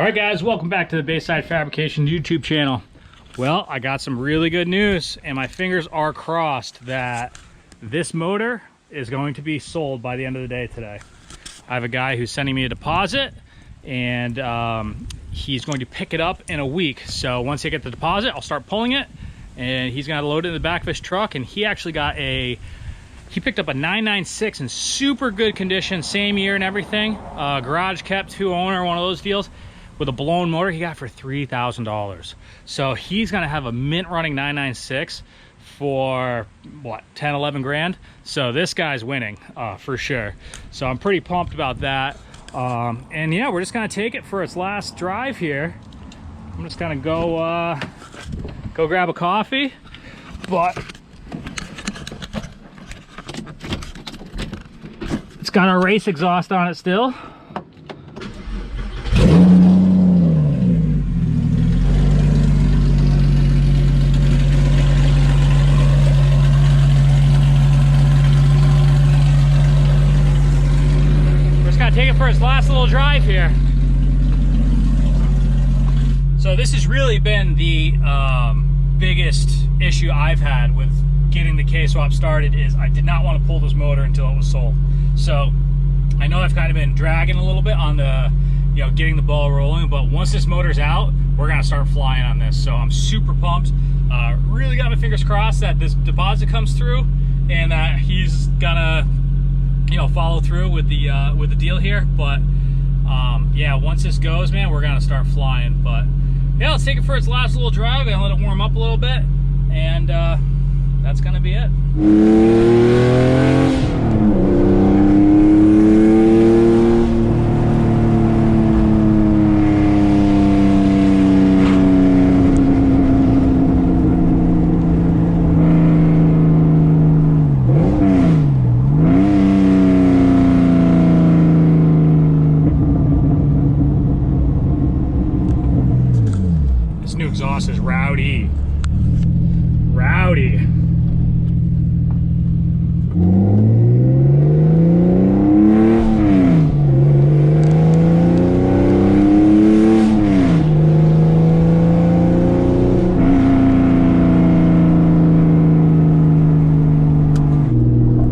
Alright guys, welcome back to the Bayside Fabrication YouTube channel. Well, I got some really good news and my fingers are crossed that this motor is going to be sold by the end of the day today. I have a guy who's sending me a deposit and he's going to pick it up in a week. So once I get the deposit, I'll start pulling it and he's gonna load it in the back of his truck. And he actually got he picked up a 996 in super good condition, same year and everything. Garage kept, two owner, one of those deals. With a blown motor he got for $3,000. So he's gonna have a mint running 996 for what, 10, 11 grand. So this guy's winning for sure. So I'm pretty pumped about that. And yeah, we're just gonna take it for its last drive here. I'm just gonna go grab a coffee, but it's got a race exhaust on it still. Take it for its last little drive here. So this has really been the biggest issue I've had with getting the K-swap started is I did not want to pull this motor until it was sold. So I know I've kind of been dragging a little bit on the, getting the ball rolling, but once this motor's out, we're gonna start flying on this. So I'm super pumped. Really got my fingers crossed that this deposit comes through and that he's gonna follow through with the deal here. But yeah, once this goes, man, we're gonna start flying. But yeah, let's take it for its last little drive and let it warm up a little bit, and that's gonna be it. New exhaust is rowdy.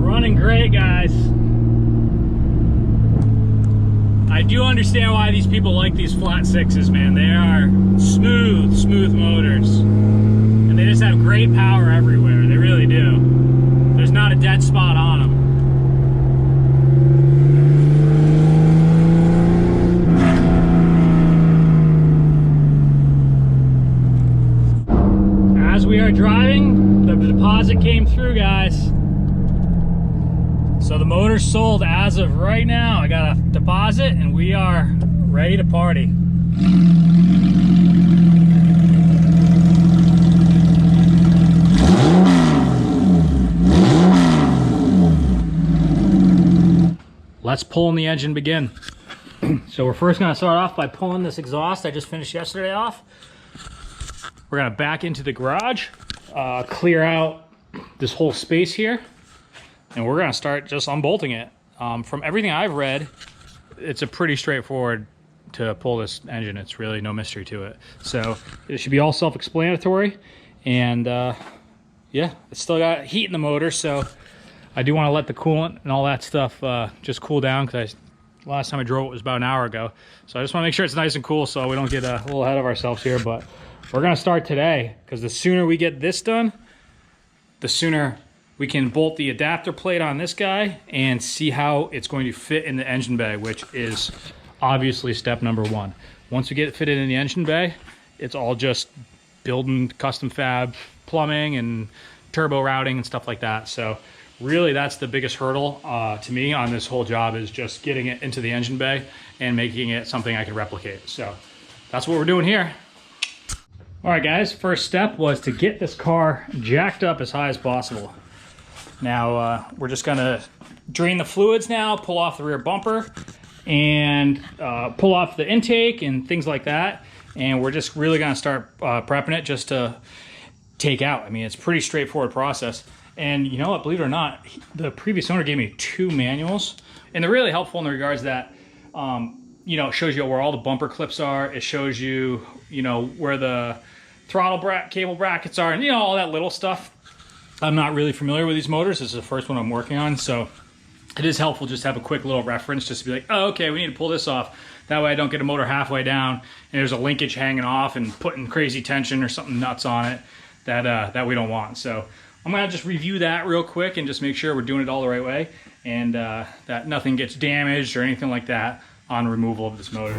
Running great, guys. I do understand why these people like these flat sixes, man. They are smooth motors. And they just have great power everywhere. They really do. There's not a dead spot on them. As we are driving, the deposit came through, guys. So the motor's sold as of right now. I got a deposit and we are ready to party. Let's pull in the engine, begin. So we're first gonna start off by pulling this exhaust I just finished yesterday off. We're gonna back into the garage, clear out this whole space here, and we're gonna start just unbolting it. From everything I've read, it's a pretty straightforward to pull this engine. It's really no mystery to it. So it should be all self-explanatory. And yeah, it's still got heat in the motor, so I do want to let the coolant and all that stuff just cool down, because last time I drove it was about an hour ago. So I just want to make sure it's nice and cool so we don't get a little ahead of ourselves here. But we're gonna start today, because the sooner we get this done, the sooner we can bolt the adapter plate on this guy and see how it's going to fit in the engine bay, which is obviously step number one. Once we get it fitted in the engine bay, it's all just building custom fab plumbing and turbo routing and stuff like that. So really that's the biggest hurdle to me on this whole job, is just getting it into the engine bay and making it something I can replicate. So that's what we're doing here. All right guys, first step was to get this car jacked up as high as possible. Now we're just gonna drain the fluids now, pull off the rear bumper, and pull off the intake and things like that. And we're just really gonna start prepping it just to take out. I mean, it's a pretty straightforward process. And you know what, believe it or not, the previous owner gave me 2 manuals, and they're really helpful in the regards that you know, it shows you where all the bumper clips are. It shows you, you know, where the throttle cable brackets are, and you know, all that little stuff. I'm not really familiar with these motors. This is the first one I'm working on, so it is helpful just to have a quick little reference, just to be like, oh, okay, we need to pull this off. That way I don't get a motor halfway down and there's a linkage hanging off and putting crazy tension or something nuts on it that we don't want. So I'm gonna just review that real quick and just make sure we're doing it all the right way, and that nothing gets damaged or anything like that on removal of this motor.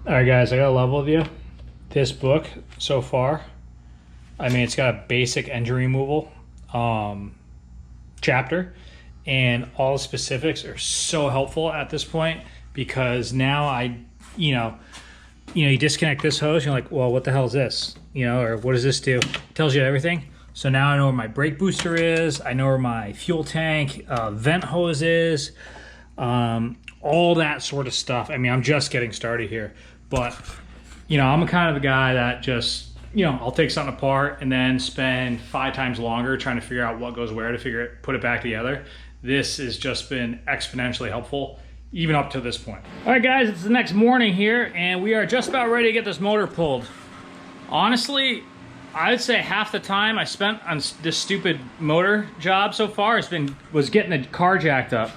All right, guys, I got a level with you. This book so far, I mean, it's got a basic engine removal chapter, and all the specifics are so helpful at this point, because now you disconnect this hose, you're like, well, what the hell is this? You know, or what does this do? It tells you everything. So now I know where my brake booster is, I know where my fuel tank vent hose is, all that sort of stuff. I mean, I'm just getting started here, but you know, I'm kind of the guy that just, you know, I'll take something apart and then spend 5 times longer trying to figure out what goes where to put it back together. This has just been exponentially helpful, even up to this point. All right, guys, it's the next morning here, and we are just about ready to get this motor pulled. Honestly, I'd say half the time I spent on this stupid motor job so far was getting the car jacked up.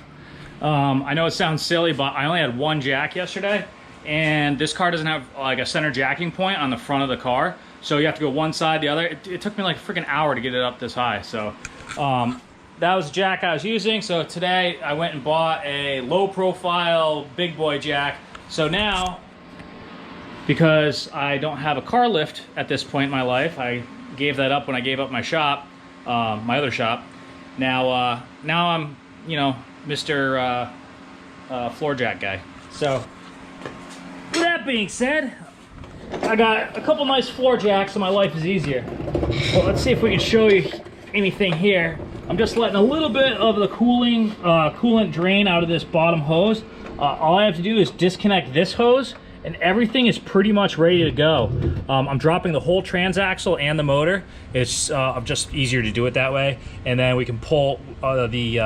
I know it sounds silly, but I only had one jack yesterday, and this car doesn't have like a center jacking point on the front of the car, so you have to go one side, the other. It took me like a freaking hour to get it up this high. So that was the jack I was using. So today I went and bought a low profile big boy jack. So now, because I don't have a car lift at this point in my life, I gave that up when I gave up my shop, my other shop. Now I'm, you know, Mr. Floor jack guy. So with that being said, I got a couple nice floor jacks so my life is easier. Well, let's see if we can show you anything here. I'm just letting a little bit of the coolant drain out of this bottom hose. All I have to do is disconnect this hose, and everything is pretty much ready to go. I'm dropping the whole transaxle and the motor. It's just easier to do it that way, and then we can pull the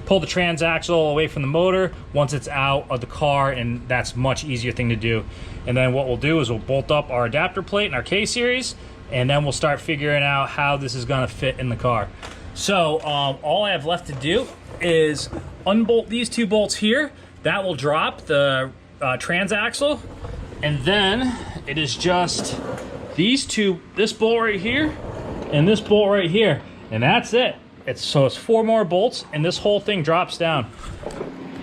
transaxle away from the motor once it's out of the car, and that's a much easier thing to do. And then what we'll do is we'll bolt up our adapter plate in our K-series, and then we'll start figuring out how this is gonna fit in the car. So all I have left to do is unbolt these 2 bolts here. That will drop the transaxle, and then it is just these 2, this bolt right here and this bolt right here, and that's it. So it's 4 more bolts, and this whole thing drops down.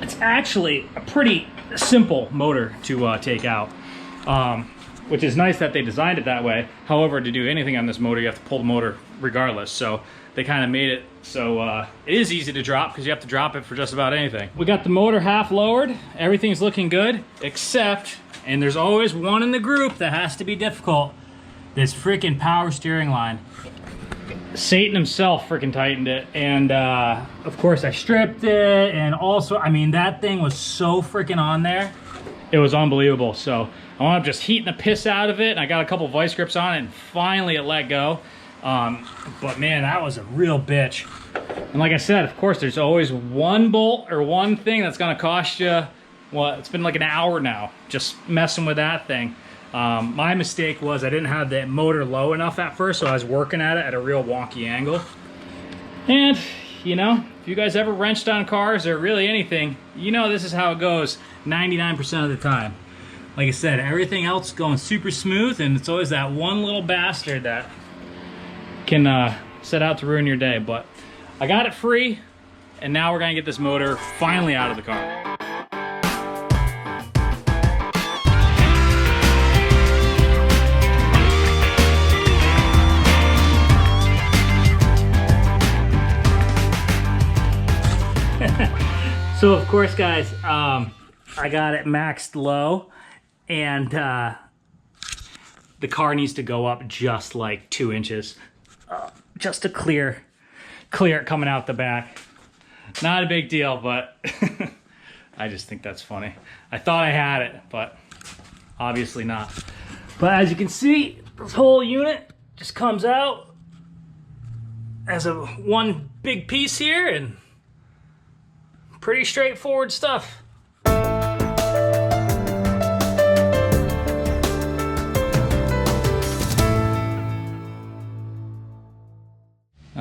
It's actually a pretty simple motor to take out, which is nice that they designed it that way. However, to do anything on this motor, you have to pull the motor regardless. So they kind of made it so it is easy to drop, because you have to drop it for just about anything. We got the motor half lowered. Everything's looking good, except, and there's always one in the group that has to be difficult, this freaking power steering line. Satan himself freaking tightened it, and of course I stripped it, and also, I mean, that thing was so freaking on there. It was unbelievable. So I wound up just heating the piss out of it, and I got a couple vice grips on it, and finally it let go. But man, that was a real bitch. And like I said, of course, there's always one bolt or one thing that's gonna cost you, well, it's been like an hour now just messing with that thing. My mistake was I didn't have the motor low enough at first, so I was working at it at a real wonky angle. And, you know, if you guys ever wrenched on cars or really anything, you know this is how it goes 99% of the time. Like I said, everything else going super smooth, and it's always that one little bastard that can set out to ruin your day. But I got it free, and now we're gonna get this motor finally out of the car. So of course, guys, I got it maxed low, and the car needs to go up just like 2 inches, just to clear it coming out the back. Not a big deal, but I just think that's funny. I thought I had it, but obviously not. But as you can see, this whole unit just comes out as a one big piece here, and pretty straightforward stuff. Now,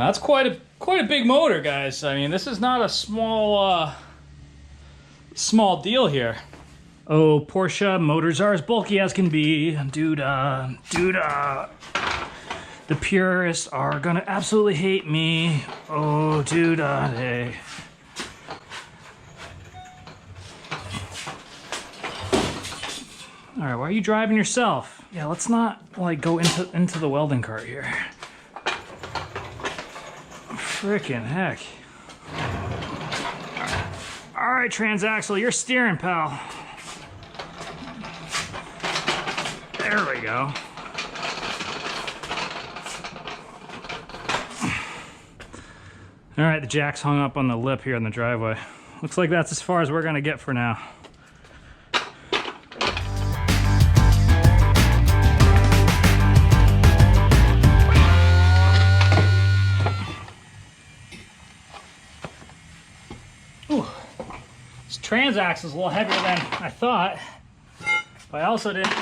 that's quite a big motor, guys. I mean, this is not a small deal here. Oh, Porsche motors are as bulky as can be. Duda. The purists are gonna absolutely hate me. Oh, duda. Hey. All right, why are you driving yourself? Yeah, let's not like go into the welding cart here. Frickin' heck. All right, transaxle, you're steering, pal. There we go. All right, the jack's hung up on the lip here in the driveway. Looks like that's as far as we're gonna get for now. Ooh. This transaxle is a little heavier than I thought, but I also didn't.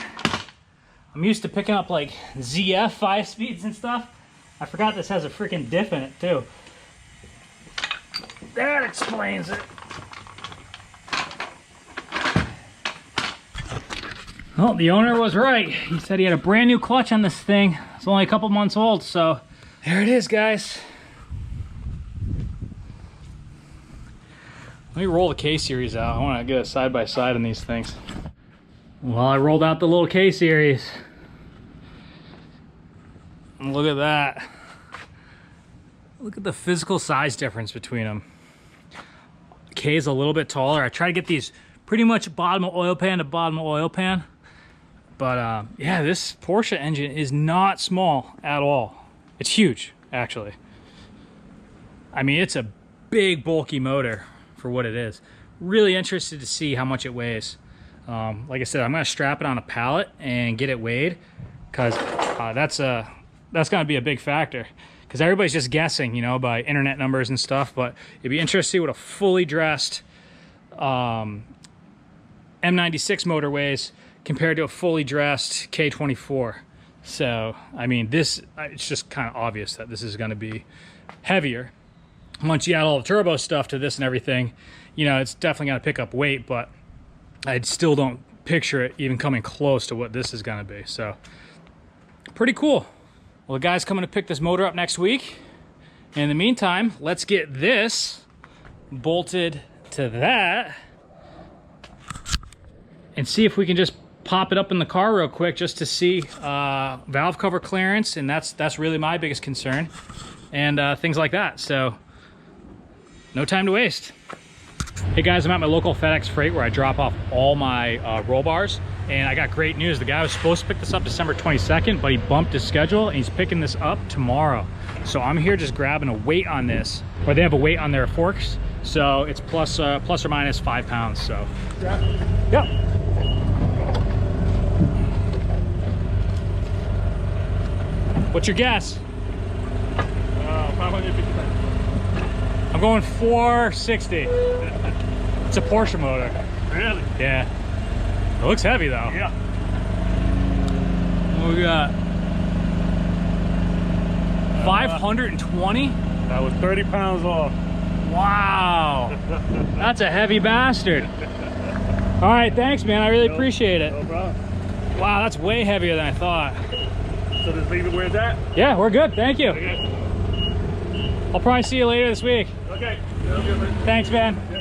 I'm used to picking up like ZF 5-speeds and stuff. I forgot this has a freaking diff in it too. That explains it. Well, the owner was right. He said he had a brand new clutch on this thing. It's only a couple months old, so there it is, guys. Let me roll the K-Series out. I want to get a side-by-side on these things. Well, I rolled out the little K-Series. Look at that. Look at the physical size difference between them. K is a little bit taller. I try to get these pretty much bottom of oil pan to bottom of oil pan. But yeah, this Porsche engine is not small at all. It's huge, actually. I mean, it's a big, bulky motor for what it is. Really interested to see how much it weighs. Like I said, I'm gonna strap it on a pallet and get it weighed, because that's gonna be a big factor. Because everybody's just guessing, you know, by internet numbers and stuff. But it'd be interesting to see what a fully dressed M96 motor weighs compared to a fully dressed K24. So, I mean, it's just kind of obvious that this is going to be heavier. Once you add all the turbo stuff to this and everything, you know, it's definitely going to pick up weight, but I still don't picture it even coming close to what this is going to be. So, pretty cool. Well, the guy's coming to pick this motor up next week. In the meantime, let's get this bolted to that and see if we can just pop it up in the car real quick just to see valve cover clearance, and that's really my biggest concern, and things like that. So no time to waste. Hey guys, I'm at my local FedEx Freight where I drop off all my roll bars, and I got great news. The guy was supposed to pick this up December 22nd, but he bumped his schedule and he's picking this up tomorrow. So I'm here just grabbing a weight on this, or they have a weight on their forks, so it's plus or minus 5 pounds. So yeah. What's your guess? 550. I'm going 460. It's a Porsche motor. Really? Yeah. It looks heavy though. Yeah. What we got? 520? That was 30 pounds off. Wow. That's a heavy bastard. All right, thanks, man. I really appreciate it. No problem. Wow, that's way heavier than I thought. So just leave it where it's at? Yeah, we're good. Thank you. Okay. I'll probably see you later this week. Okay. Good, man. Thanks, man. Yeah.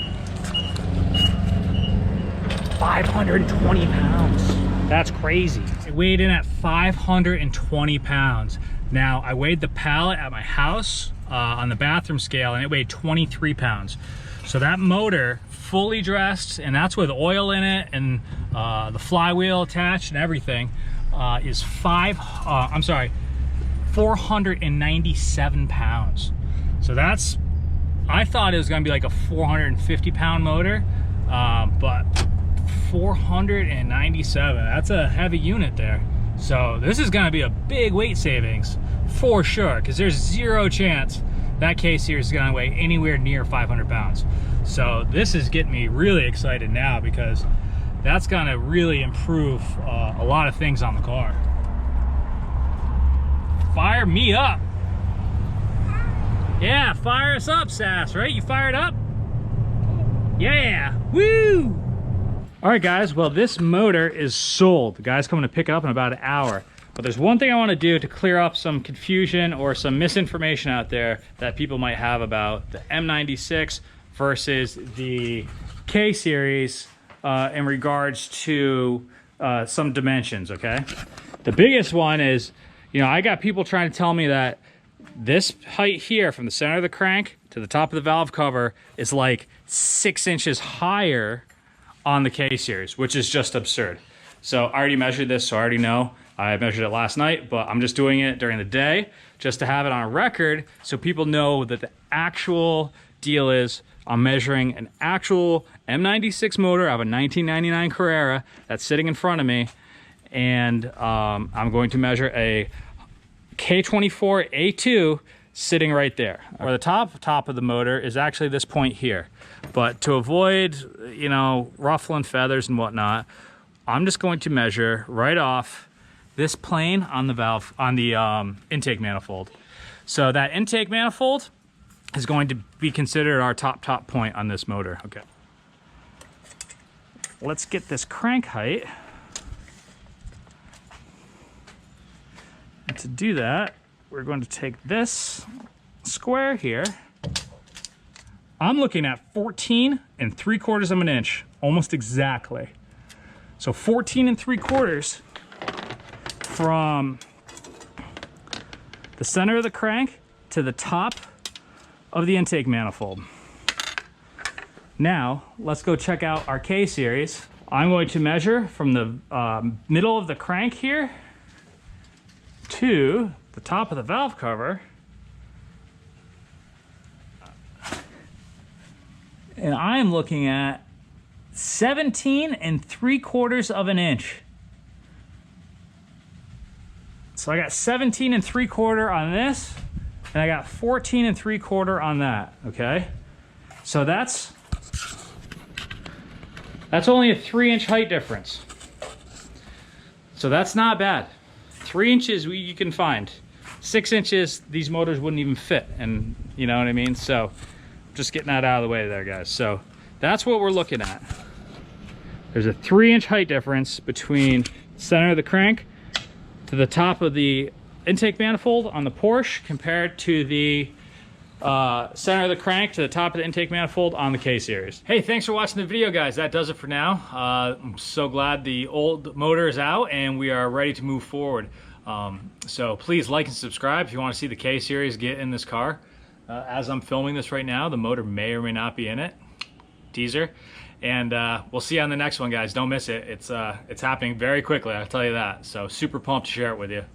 520 pounds. That's crazy. It weighed in at 520 pounds. Now, I weighed the pallet at my house on the bathroom scale, and it weighed 23 pounds. So that motor, fully dressed, and that's with oil in it, and the flywheel attached and everything, is 497 pounds. So that's, I thought it was gonna be like a 450 pound motor, but 497, that's a heavy unit there. So this is gonna be a big weight savings for sure, because there's zero chance that K-Series is gonna weigh anywhere near 500 pounds. So this is getting me really excited now, because that's gonna really improve a lot of things on the car. Fire me up. Yeah, fire us up, Sass, right? You fired up? Yeah, woo! All right, guys, well, this motor is sold. The guy's coming to pick it up in about an hour. But there's one thing I wanna do to clear up some confusion or some misinformation out there that people might have about the M96 versus the K-Series in regards to some dimensions, okay? The biggest one is, you know, I got people trying to tell me that this height here from the center of the crank to the top of the valve cover is like 6 inches higher on the K-Series, which is just absurd. So I already measured this, so I already know. I measured it last night, but I'm just doing it during the day just to have it on record so people know that the actual deal is I'm measuring an actual M96 motor of a 1999 Carrera that's sitting in front of me, and I'm going to measure a K24A2 sitting right there. Where the top of the motor is actually this point here. But to avoid, you know, ruffling feathers and whatnot, I'm just going to measure right off this plane on the valve, on the intake manifold. So that intake manifold is going to be considered our top point on this motor. Okay. Let's get this crank height. And to do that, we're going to take this square here. I'm looking at 14 3/4 of an inch, almost exactly. So 14 3/4 from the center of the crank to the top of the intake manifold. Now, let's go check out our K-Series. I'm going to measure from the middle of the crank here to the top of the valve cover. And I'm looking at 17 3/4 of an inch. So I got 17 3/4 on this, and I got 14 3/4 on that, okay? So that's only a 3-inch height difference. So that's not bad. 3 inches you can find. 6 inches, these motors wouldn't even fit, and you know what I mean? So just getting that out of the way there, guys. So that's what we're looking at. There's a 3-inch height difference between the center of the crank to the top of the intake manifold on the Porsche compared to the center of the crank to the top of the intake manifold on the K-Series. Hey, thanks for watching the video, guys. That does it for now. I'm so glad the old motor is out and we are ready to move forward. So please like and subscribe if you want to see the K-Series get in this car. As I'm filming this right now, the motor may or may not be in it. Teaser. And we'll see you on the next one, guys. Don't miss it. It's happening very quickly, I'll tell you that. So super pumped to share it with you.